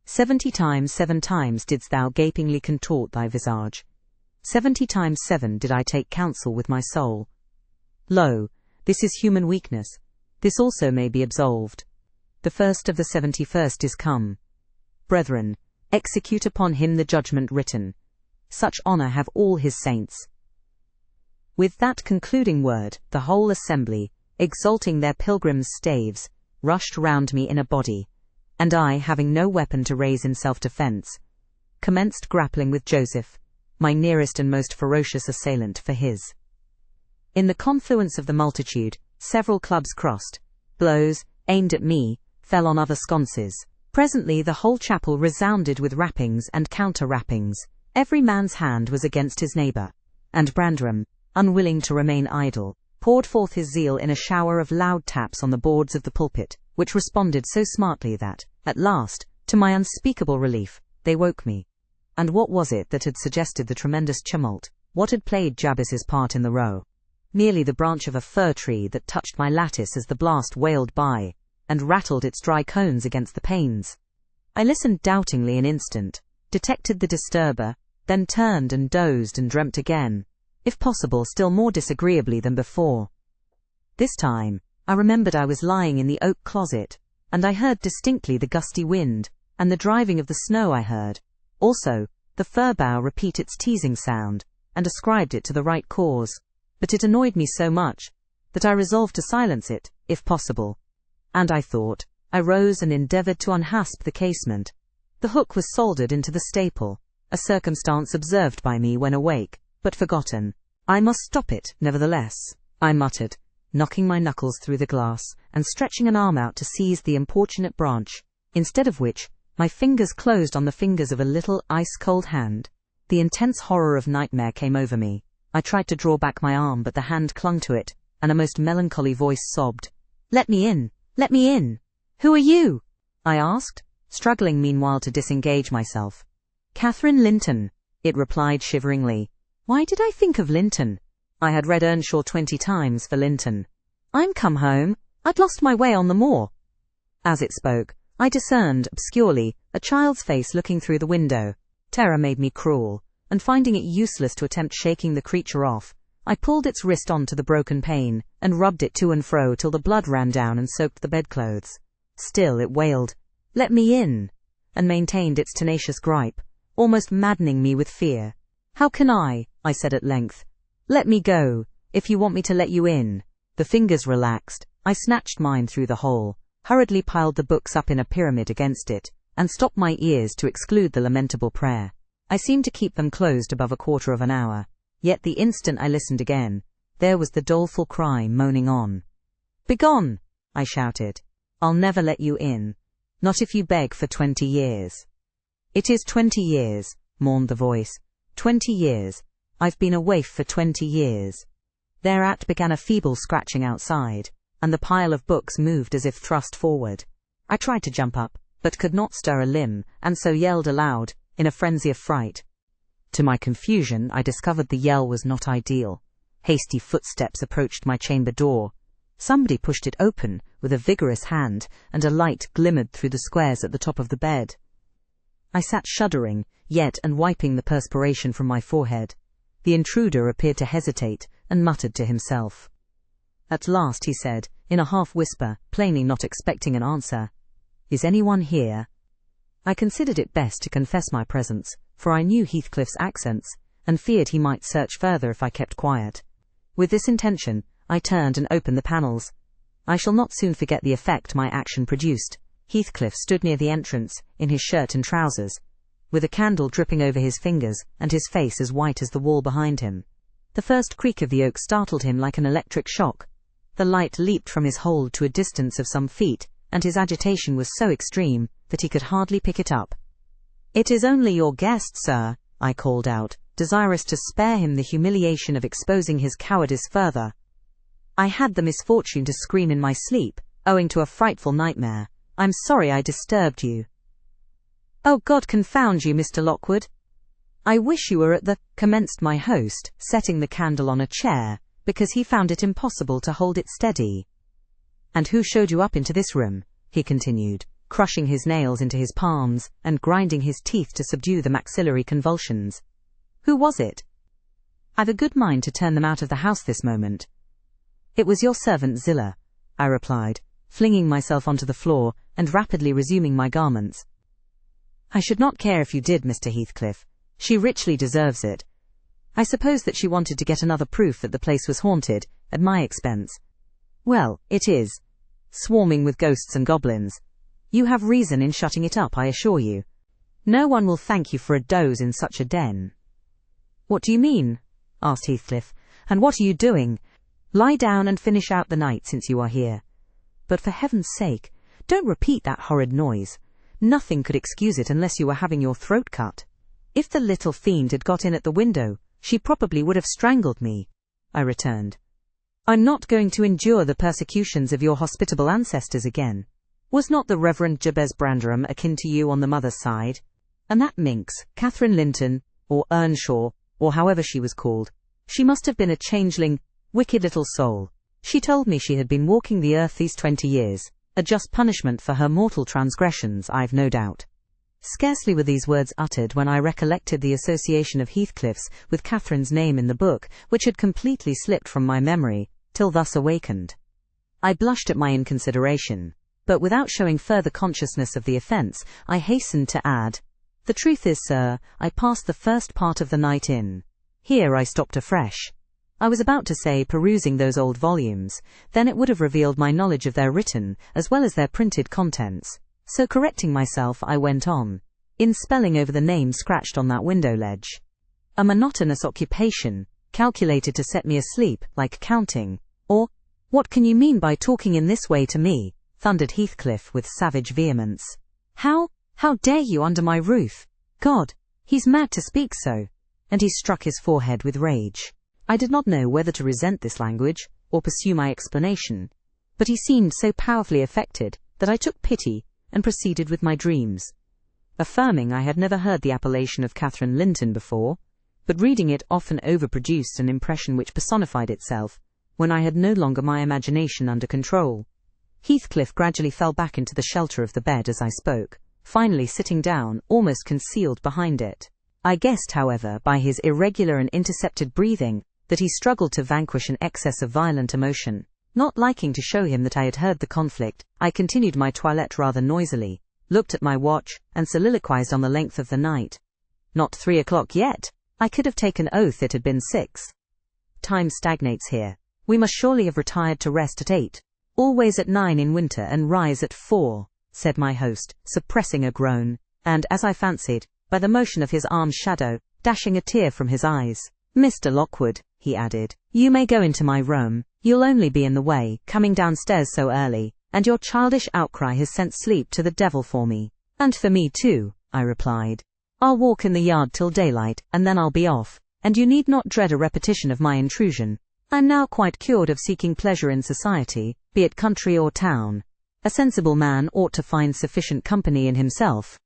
70 times 7 times didst thou gapingly contort thy visage. 70 times 7 did I take counsel with my soul. Lo, this is human weakness. This also may be absolved. The first of the 71st is come. Brethren, execute upon him the judgment written. Such honour have all his saints. With that concluding word, the whole assembly, exalting their pilgrims' staves, rushed round me in a body, and I, having no weapon to raise in self-defence, commenced grappling with Joseph, my nearest and most ferocious assailant, for his. In the confluence of the multitude, several clubs crossed. Blows, aimed at me, fell on other sconces. Presently the whole chapel resounded with rappings and counter-rappings. Every man's hand was against his neighbour, and Brandram, unwilling to remain idle, poured forth his zeal in a shower of loud taps on the boards of the pulpit, which responded so smartly that, at last, to my unspeakable relief, they woke me. And what was it that had suggested the tremendous tumult? What had played Jabez's part in the row? Merely the branch of a fir tree that touched my lattice as the blast wailed by, and rattled its dry cones against the panes. I listened doubtingly an instant, detected the disturber, then turned and dozed and dreamt again, if possible still more disagreeably than before. This time, I remembered I was lying in the oak closet, and I heard distinctly the gusty wind, and the driving of the snow I heard, also, the fir bough repeat its teasing sound, and ascribed it to the right cause, but it annoyed me so much, that I resolved to silence it, if possible. And I thought, I rose and endeavoured to unhasp the casement. The hook was soldered into the staple, a circumstance observed by me when awake, but forgotten. I must stop it, nevertheless, I muttered, knocking my knuckles through the glass, and stretching an arm out to seize the importunate branch, instead of which, my fingers closed on the fingers of a little ice-cold hand. The intense horror of nightmare came over me. I tried to draw back my arm, but the hand clung to it, and a most melancholy voice sobbed, "Let me in! Let me in! Who are you?" I asked, struggling meanwhile to disengage myself. "Catherine Linton," it replied shiveringly. Why did I think of Linton? I had read Earnshaw 20 times for Linton. "I'm come home. I'd lost my way on the moor." As it spoke, I discerned, obscurely, a child's face looking through the window. Terror made me cruel, and finding it useless to attempt shaking the creature off, I pulled its wrist on to the broken pane, and rubbed it to and fro till the blood ran down and soaked the bedclothes. Still it wailed, "Let me in," and maintained its tenacious gripe, almost maddening me with fear. "How can I said at length. "Let me go, if you want me to let you in." The fingers relaxed. I snatched mine through the hole, hurriedly piled the books up in a pyramid against it, and stopped my ears to exclude the lamentable prayer. I seemed to keep them closed above a quarter of an hour. Yet the instant I listened again, there was the doleful cry moaning on. "Begone!" I shouted. "I'll never let you in. Not if you beg for 20 years. "It is 20 years, mourned the voice. 20 years. I've been a waif for 20 years. Thereat began a feeble scratching outside, and the pile of books moved as if thrust forward. I tried to jump up, but could not stir a limb, and so yelled aloud, in a frenzy of fright. To my confusion, I discovered the yell was not ideal. Hasty footsteps approached my chamber door. Somebody pushed it open with a vigorous hand, and a light glimmered through the squares at the top of the bed. I sat shuddering, yet and wiping the perspiration from my forehead. The intruder appeared to hesitate, and muttered to himself. At last he said, in a half-whisper, plainly not expecting an answer, "Is anyone here?" I considered it best to confess my presence, for I knew Heathcliff's accents, and feared he might search further if I kept quiet. With this intention, I turned and opened the panels. I shall not soon forget the effect my action produced. Heathcliff stood near the entrance, in his shirt and trousers, with a candle dripping over his fingers, and his face as white as the wall behind him. The first creak of the oak startled him like an electric shock. The light leaped from his hold to a distance of some feet, and his agitation was so extreme that he could hardly pick it up. "It is only your guest, sir," I called out, desirous to spare him the humiliation of exposing his cowardice further. "I had the misfortune to scream in my sleep, owing to a frightful nightmare. I'm sorry I disturbed you." "Oh, God confound you, Mr. Lockwood. I wish you were at the," commenced my host, setting the candle on a chair, because he found it impossible to hold it steady. "And who showed you up into this room?" he continued, crushing his nails into his palms and grinding his teeth to subdue the maxillary convulsions. "Who was it? I've a good mind to turn them out of the house this moment." "It was your servant Zillah," I replied, flinging myself onto the floor and rapidly resuming my garments. "I should not care if you did, Mr. Heathcliff. She richly deserves it. I suppose that she wanted to get another proof that the place was haunted, at my expense. Well, it is. Swarming with ghosts and goblins. You have reason in shutting it up, I assure you. No one will thank you for a doze in such a den." "What do you mean?" asked Heathcliff. "And what are you doing? Lie down and finish out the night since you are here. But for heaven's sake, don't repeat that horrid noise. Nothing could excuse it unless you were having your throat cut. If the little fiend had got in at the window, she probably would have strangled me," I returned. "I'm not going to endure the persecutions of your hospitable ancestors again. Was not the Reverend Jabez Branderham akin to you on the mother's side? And that minx, Catherine Linton, or Earnshaw, or however she was called, she must have been a changeling, wicked little soul. She told me she had been walking the earth these 20 years, a just punishment for her mortal transgressions, I've no doubt." Scarcely were these words uttered when I recollected the association of Heathcliff's with Catherine's name in the book, which had completely slipped from my memory, till thus awakened. I blushed at my inconsideration, but without showing further consciousness of the offence, I hastened to add, "The truth is, sir, I passed the first part of the night in." Here I stopped afresh. I was about to say perusing those old volumes, then it would have revealed my knowledge of their written, as well as their printed contents. So correcting myself, I went on, "In spelling over the name scratched on that window ledge. A monotonous occupation, calculated to set me asleep, like counting. Or, what can you mean by talking in this way to me?" thundered Heathcliff with savage vehemence. How dare you under my roof? God, he's mad to speak so." And he struck his forehead with rage. I did not know whether to resent this language, or pursue my explanation, but he seemed so powerfully affected that I took pity and proceeded with my dreams, affirming I had never heard the appellation of Catherine Linton before, but reading it often overproduced an impression which personified itself, when I had no longer my imagination under control. Heathcliff gradually fell back into the shelter of the bed as I spoke, finally sitting down, almost concealed behind it. I guessed, however, by his irregular and intercepted breathing, that he struggled to vanquish an excess of violent emotion. Not liking to show him that I had heard the conflict, I continued my toilette rather noisily, looked at my watch, and soliloquized on the length of the night. Not 3 o'clock yet. I could have taken oath it had been 6. Time stagnates here. We must surely have retired to rest at 8. Always at 9 in winter and rise at 4, said my host, suppressing a groan, and, as I fancied, by the motion of his arm's shadow, dashing a tear from his eyes. "Mr. Lockwood," he added, "you may go into my room. You'll only be in the way, coming downstairs so early, and your childish outcry has sent sleep to the devil for me." "And for me too," I replied. "I'll walk in the yard till daylight, and then I'll be off, and you need not dread a repetition of my intrusion. I'm now quite cured of seeking pleasure in society, be it country or town. A sensible man ought to find sufficient company in himself."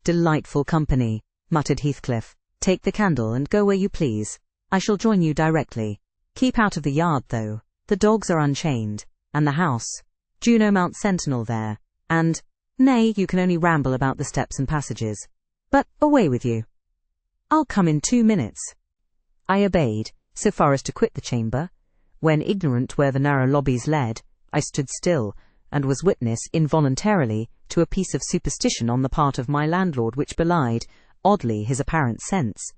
"Delightful company," muttered Heathcliff. "Take the candle and go where you please. I shall join you directly. Keep out of the yard, though. The dogs are unchained, and the house. Juno mounts sentinel there, and, nay, you can only ramble about the steps and passages. But away with you." "I'll come in 2 minutes." I obeyed, so far as to quit the chamber. When, ignorant where the narrow lobbies led, I stood still, and was witness, involuntarily, to a piece of superstition on the part of my landlord which belied, oddly, his apparent sense.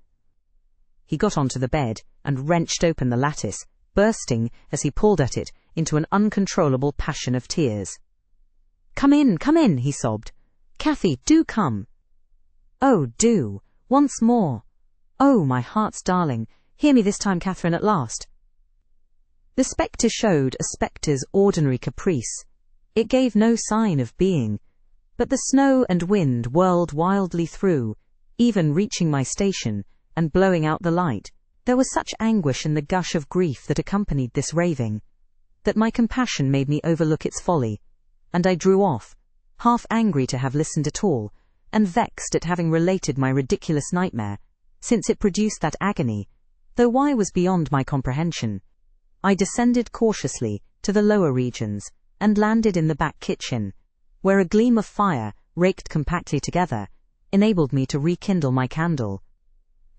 He got onto the bed, and wrenched open the lattice, bursting, as he pulled at it, into an uncontrollable passion of tears. Come in, he sobbed. "Cathy, do come." "Oh, do. Once more. Oh, my heart's darling. Hear me this time, Catherine, at last." The spectre showed a spectre's ordinary caprice. It gave no sign of being, but the snow and wind whirled wildly through, even reaching my station and blowing out the light. There was such anguish in the gush of grief that accompanied this raving, that my compassion made me overlook its folly, and I drew off, half angry to have listened at all, and vexed at having related my ridiculous nightmare, since it produced that agony, though why was beyond my comprehension. I descended cautiously to the lower regions, and landed in the back kitchen, where a gleam of fire, raked compactly together, enabled me to rekindle my candle.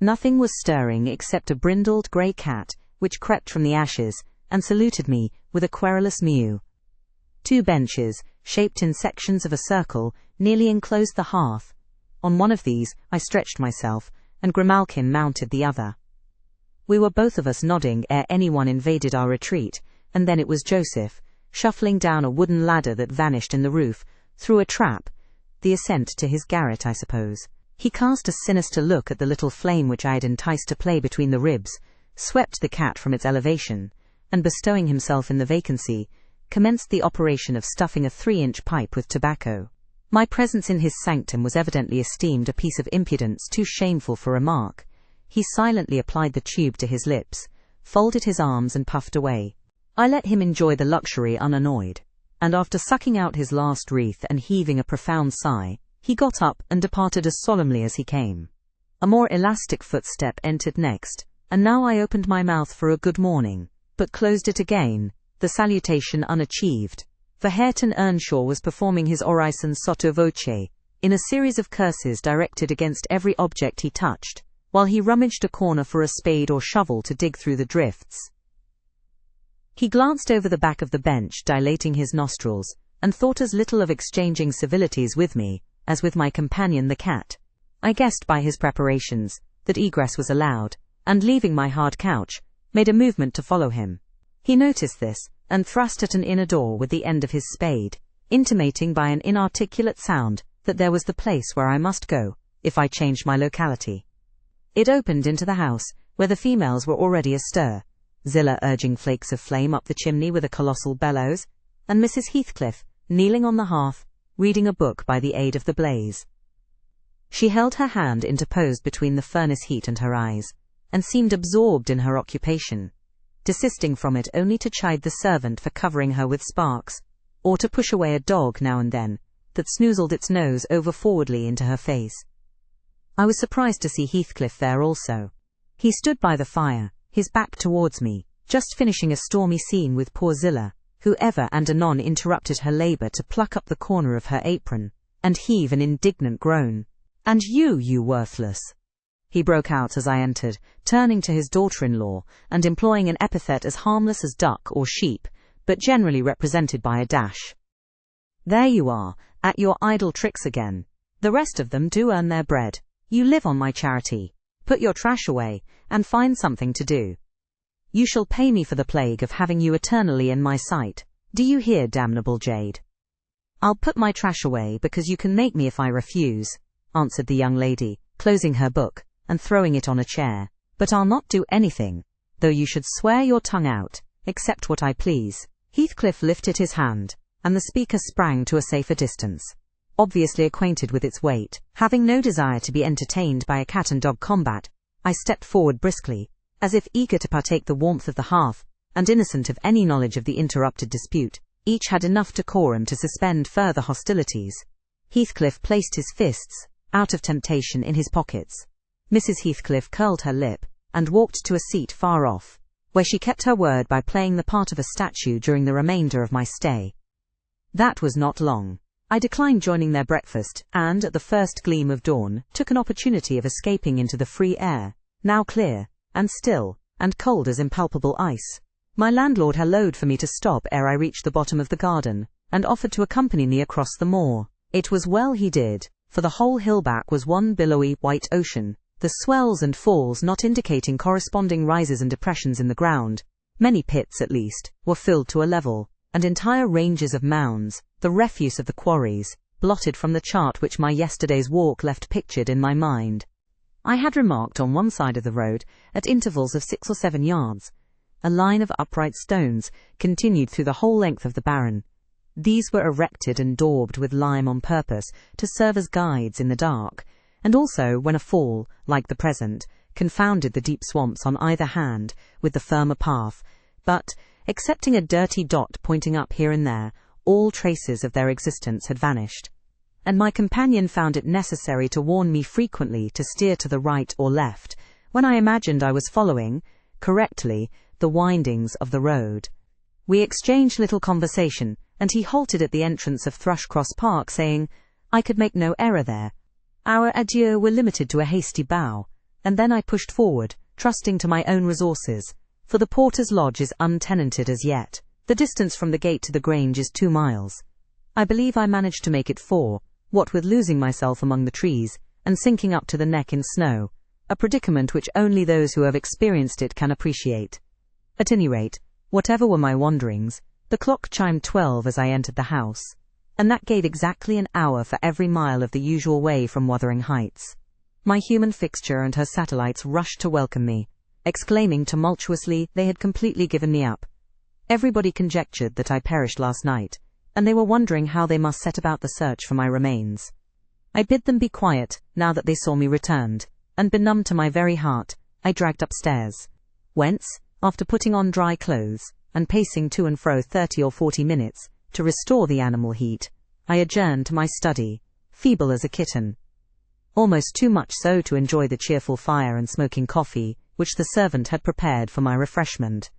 Nothing was stirring except a brindled grey cat, which crept from the ashes, and saluted me with a querulous mew. 2 benches, shaped in sections of a circle, nearly enclosed the hearth. On one of these I stretched myself, and Grimalkin mounted the other. We were both of us nodding ere anyone invaded our retreat, and then it was Joseph, shuffling down a wooden ladder that vanished in the roof, through a trap, the ascent to his garret, I suppose. He cast a sinister look at the little flame which I had enticed to play between the ribs, swept the cat from its elevation, and bestowing himself in the vacancy, commenced the operation of stuffing a 3-inch pipe with tobacco. My presence in his sanctum was evidently esteemed a piece of impudence too shameful for remark. He silently applied the tube to his lips, folded his arms and puffed away. I let him enjoy the luxury unannoyed, and after sucking out his last wreath and heaving a profound sigh, he got up and departed as solemnly as he came. A more elastic footstep entered next, and now I opened my mouth for a good morning, but closed it again, the salutation unachieved, for Hareton Earnshaw was performing his orison sotto voce, in a series of curses directed against every object he touched, while he rummaged a corner for a spade or shovel to dig through the drifts. He glanced over the back of the bench, dilating his nostrils, and thought as little of exchanging civilities with me as with my companion the cat. I guessed by his preparations that egress was allowed, and leaving my hard couch, made a movement to follow him. He noticed this, and thrust at an inner door with the end of his spade, intimating by an inarticulate sound that there was the place where I must go, if I changed my locality. It opened into the house, where the females were already astir, Zillah urging flakes of flame up the chimney with a colossal bellows, and Mrs. Heathcliff, kneeling on the hearth, reading a book by the aid of the blaze. She held her hand interposed between the furnace heat and her eyes, and seemed absorbed in her occupation, desisting from it only to chide the servant for covering her with sparks, or to push away a dog now and then, that snoozled its nose over forwardly into her face. I was surprised to see Heathcliff there also. He stood by the fire, his back towards me, just finishing a stormy scene with poor Zillah, who ever and anon interrupted her labour to pluck up the corner of her apron, and heave an indignant groan. "And you worthless!" he broke out as I entered, turning to his daughter-in-law, and employing an epithet as harmless as duck or sheep, but generally represented by a dash. "There you are, at your idle tricks again. The rest of them do earn their bread. You live on my charity. Put your trash away, and find something to do. You shall pay me for the plague of having you eternally in my sight. Do you hear, damnable jade?" "I'll put my trash away because you can make me if I refuse," answered the young lady, closing her book, and throwing it on a chair. "But I'll not do anything, though you should swear your tongue out, except what I please." Heathcliff lifted his hand, and the speaker sprang to a safer distance. Obviously acquainted with its weight, having no desire to be entertained by a cat-and-dog combat, I stepped forward briskly, as if eager to partake the warmth of the hearth, and innocent of any knowledge of the interrupted dispute. Each had enough decorum to suspend further hostilities. Heathcliff placed his fists, out of temptation, in his pockets. Mrs. Heathcliff curled her lip, and walked to a seat far off, where she kept her word by playing the part of a statue during the remainder of my stay. That was not long. I declined joining their breakfast, and, at the first gleam of dawn, took an opportunity of escaping into the free air, now clear, and still, and cold as impalpable ice. My landlord hallooed for me to stop ere I reached the bottom of the garden, and offered to accompany me across the moor. It was well he did, for the whole hillback was one billowy white ocean, the swells and falls not indicating corresponding rises and depressions in the ground. Many pits, at least, were filled to a level, and entire ranges of mounds, the refuse of the quarries, blotted from the chart which my yesterday's walk left pictured in my mind. I had remarked on one side of the road, at intervals of 6 or 7 yards, A line of upright stones continued through the whole length of the barren. These were erected and daubed with lime on purpose to serve as guides in the dark, and also when a fall, like the present, confounded the deep swamps on either hand with the firmer path, but, excepting a dirty dot pointing up here and there, all traces of their existence had vanished. And my companion found it necessary to warn me frequently to steer to the right or left, when I imagined I was following, correctly, the windings of the road. We exchanged little conversation, and he halted at the entrance of Thrushcross Park, saying, I could make no error there. Our adieux were limited to a hasty bow, and then I pushed forward, trusting to my own resources, for the porter's lodge is untenanted as yet. The distance from the gate to the Grange is 2 miles. I believe I managed to make it 4, what with losing myself among the trees, and sinking up to the neck in snow, a predicament which only those who have experienced it can appreciate. At any rate, whatever were my wanderings, the clock chimed 12 as I entered the house, and that gave exactly an hour for every mile of the usual way from Wuthering Heights. My human fixture and her satellites rushed to welcome me, exclaiming tumultuously they had completely given me up. Everybody conjectured that I perished last night, and they were wondering how they must set about the search for my remains. I bid them be quiet, now that they saw me returned, and benumbed to my very heart, I dragged upstairs, whence, after putting on dry clothes, and pacing to and fro 30 or 40 minutes, to restore the animal heat, I adjourned to my study, feeble as a kitten. Almost too much so to enjoy the cheerful fire and smoking coffee, which the servant had prepared for my refreshment.